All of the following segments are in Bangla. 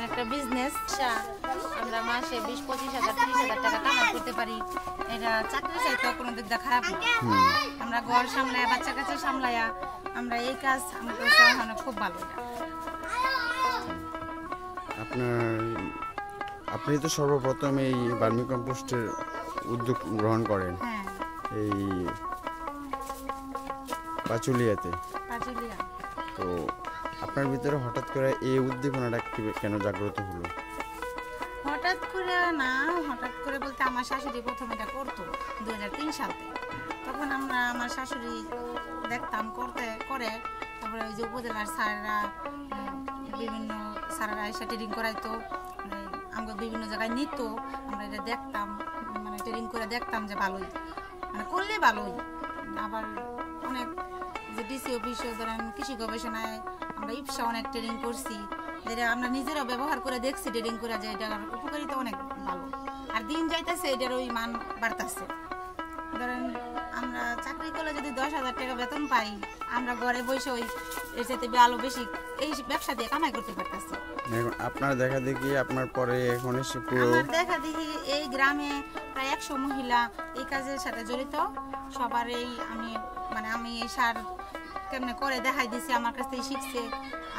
একটা বিজনেস, আমরা মাসে 20-25 হাজার 30 হাজার টাকা কামাই করতে পারি। এটা চাকরি চাইতেও কোনো দিক দিয়ে খারাপ না। আমরা ঘর সামলায়, বাচ্চা কাচ্চা সামলায়া আমরা এই কাজ আমার কাছে খুব ভালো। আপনি তো সর্বপ্রথম এই ভার্মি কম্পোস্টের উদ্যোগ গ্রহণ করেন এই পাচুলিয়াতে। তো আপনার ভিতরে হঠাৎ করে এই উদ্দীপনাটা কেন জাগ্রত হলো? হঠাৎ করে না, হঠাৎ করে বলতে আমার শাশুড়ি প্রথম এটা করতো 2003 সালে। তখন আমার শাশুড়ি দেখতাম করে, তারপরে ওই যে উপজেলার স্যাররা, বিভিন্ন স্যাররা এসে ট্রেনিং করাইতো, আমরা বিভিন্ন জায়গায় নিত, আমরা এটা দেখতাম, মানে ট্রেনিং করে দেখতাম যে ভালোই, মানে করলে ভালোই। আবার অনেক যে ডিসি অফিসে ধরেন কৃষি গবেষণায় আমরা ইপসা অনেক ট্রেনিং করছি, যেটা আমরা নিজেরাও ব্যবহার করে দেখছি ট্রেনিং করে, যে এটার উপকারিতা অনেক ভালো। আর দিন যাইতেছে এটার ওই মান বাড়তেছে। ধরেন আমরা চাকরি করলে যদি 10,000 টাকা বেতন পাই, আমরা ঘরে বসে ওই এর সাথে আলো বেশি এই ব্যবসা দিয়ে কামাই করতে পারতেছি। আপনার দেখা দেখি আপনার পরে এখন এসে পুরো আমার দেখা দেখি এই গ্রামে প্রায় 100 মহিলা এই কাজের সাথে জড়িত। সবার আমি এই সার কেমনে করে দেখাই দিছি, আমার কাছ থেকে শিখছে।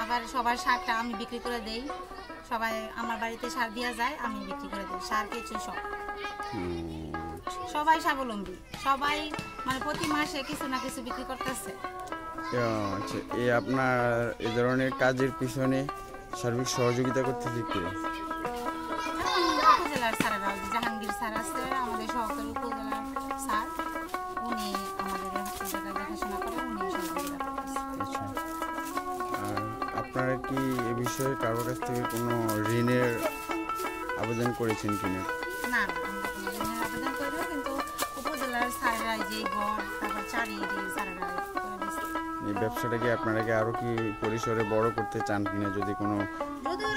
আবার সবার সারটা আমি বিক্রি করে দেই, সবাই আমার বাড়িতে সার দেওয়া যায়, আমি বিক্রি করে দিই সার কিছু সব। সবাই স্বাবলম্বী, সবাই মানে প্রতি মাসে কিছু না কিছু বিক্রি করতেছে। এই আপনার এই ধরনের কাজের পিছনে সার্বিক সহযোগিতা করতেছে কে? উপজেলার স্যারেরা, জাহাঙ্গীর স্যার আছে আমাদের সহকারী উপজেলার স্যার, উনি আমাদের দেখাশোনা করে, উনি সহযোগিতা করতেছে। আপনারা কি এ বিষয়ে কারোর কাছ থেকে কোনো ঋণের আবেদন করেছেন কিনা? না, আমরা কোনো ঋণের আবেদন করি না, কিন্তু উপজেলার স্যারেরা যে ঘর, তারপর চারি স্যারেরা করে দিচ্ছে। এই ব্যবসাটাকে আপনারা কি আরো কি পরিসরে বড় করতে চান কিনা? যদি কোনো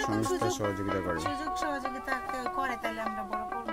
সংস্থা সহযোগিতা করে, সুযোগ সহযোগিতা করে, তাহলে আমরা বড় করব।